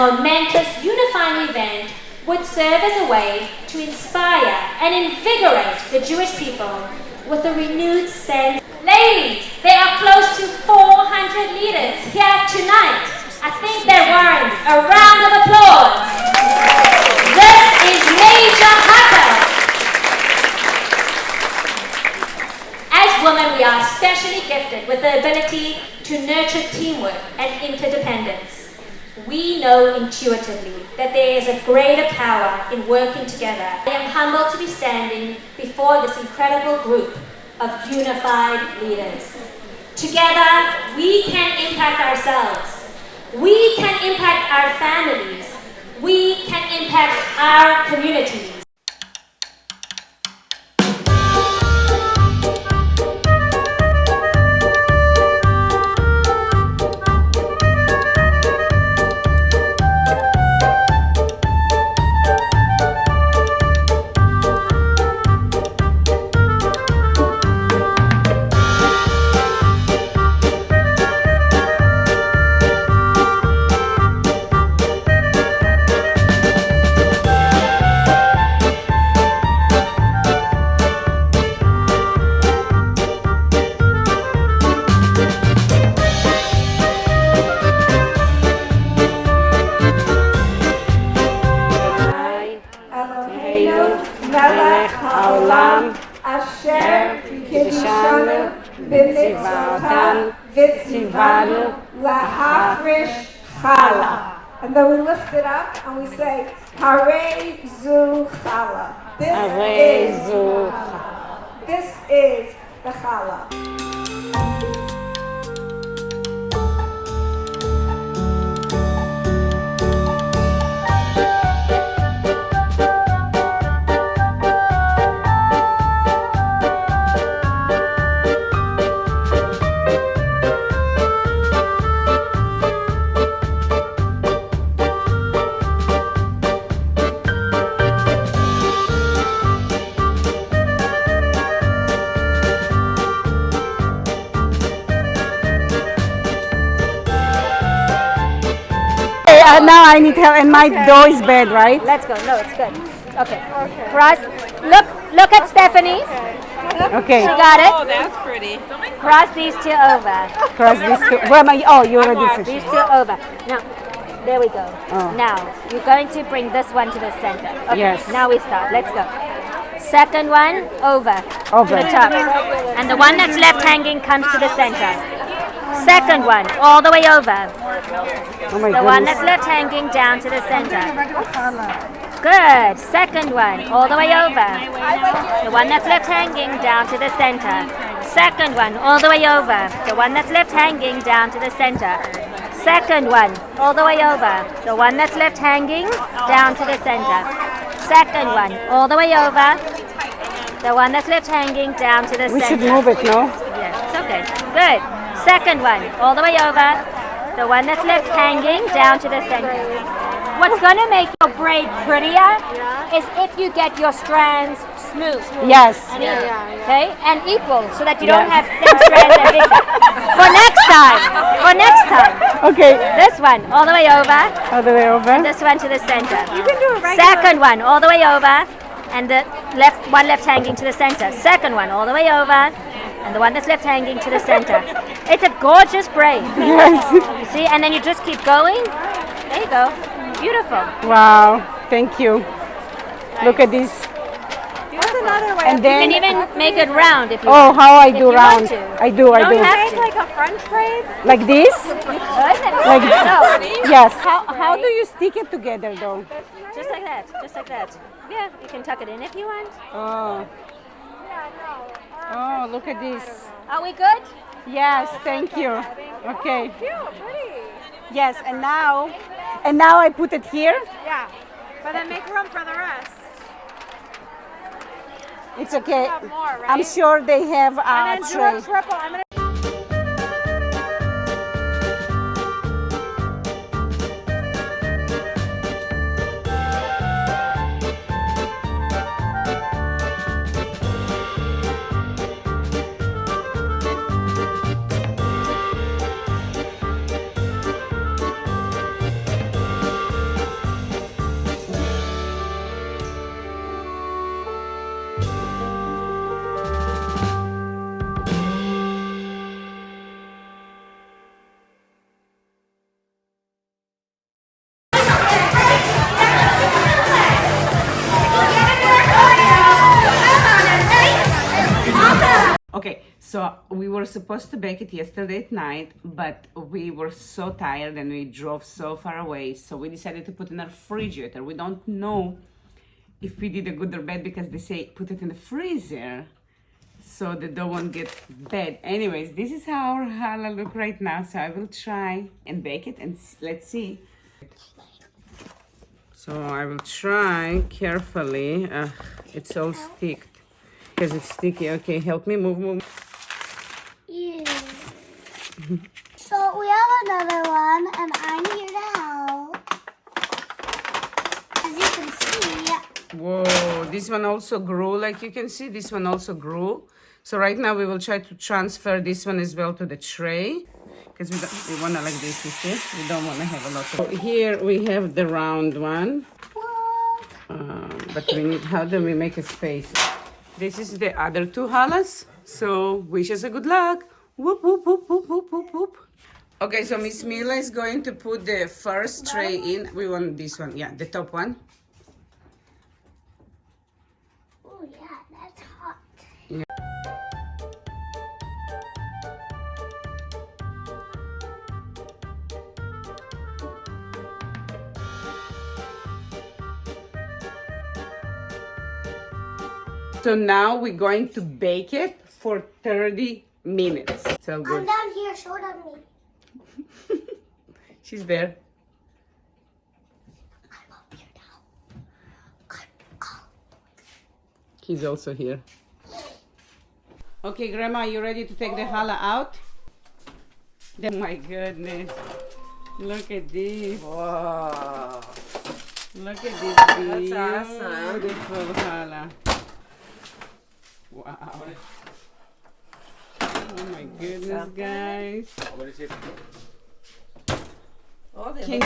momentous unifying event would serve as a way to inspire and invigorate the Jewish people with a renewed sense. Ladies, there are close to 400 leaders here tonight. I think that warrants a round of applause. This is Major Hacker. As women, we are especially gifted with the ability to nurture teamwork and interdependence. We know intuitively that there is a greater power in working together. I am humbled to be standing before this incredible group of unified leaders. Together, we can impact ourselves. We can impact our families. We can impact our communities. Melech haolam asher kiddushanu b'mitzvotav v'tzivanu lahafrish challah. And then we lift it up and we say, Harei zu challah. This is the challah. Now I need help, and my dough is bad, right? Let's go. No, it's good. Okay. Cross. Look at Stephanie. Okay. She got it. Oh, that's pretty. Cross these two over. Cross these two. Where am I? Oh, you already These finished. two over. Now, there we go. Oh. Now, you're going to bring this one to the center. Okay. Yes. Now we start. Let's go. Second one, over. Over. To the top. And the one that's left hanging comes to the center. Second one, all the way over. Oh my The one goodness. that's left hanging down to the center. Good. Second one, all the way over. The one that's left hanging down to the center. Second one, all the way over. The one that's left hanging down to the center. Second one, all the way over. The one that's left hanging down to the center. Second one, all the way over. The one that's left hanging down to the center. We should move it, no? Yes, it's okay. Good. Second one, all the way over. The one that's left hanging down to the center. What's going to make your braid prettier is if you get your strands smooth. Yes. Okay? And equal, so that you don't have thin strands and big strands. For next time. For next time. Okay. This one, all the way over. All the way over. This one to the center. You can do it right. Second one, all the way over. And the one left hanging to the center. Second one, all the way over. And the one that's left hanging to the center. It's a gorgeous braid. Yes. You see? And then you just keep going. There you go. Beautiful. Wow. Thank you. Look at this. That's another way. And You then. can even make it round if you Oh, how I if do you round. want to. I do. You I don't do. have to. Like a French braid? Like this. Like No. Yes. How do you stick it together, though? Just like that. Just like that. Yeah, you can tuck it in if you want. Oh. Oh, look at this. Are we good? Yes. Thank you. Okay. Cute, pretty. Yes. And now I put it here. Yeah. But then make room for the rest. It's okay. Have more, right? I'm sure they have a And then do tray. a triple. I'm gonna So we were supposed to bake it yesterday at night, but we were so tired and we drove so far away. So we decided to put it in our refrigerator. We don't know if we did a good or bad because they say put it in the freezer so the dough won't get bad. Anyways, this is how our challah look right now. So I will try and bake it and let's see. So I will try carefully. It's all sticked because it's sticky. Okay, help me move. Yeah. So we have another one, and I'm here to help. As you can see. Whoa, this one also grew. Like you can see, this one also grew. So right now we will try to transfer this one as well to the tray. Because we want to like this, you see? We don't want to have a lot of... So here we have the round one. But we need, how do we make a space? This is the other two challahs. So wish us a good luck. Whoop, whoop, whoop, whoop, whoop, whoop, whoop. Okay, so Miss Mila is going to put the first tray in. We want this one, yeah, the top one. Oh yeah, that's hot. Yeah. So now we're going to bake it for 30 minutes. So good. I'm down here, show them me. She's there. I'm up here now. He's also here. Okay, Grandma, you ready to take the challah out? Oh my goodness. Look at this. Whoa. Look at this That's awesome. beautiful challah. Wow. Oh my goodness, guys. Oh, Can you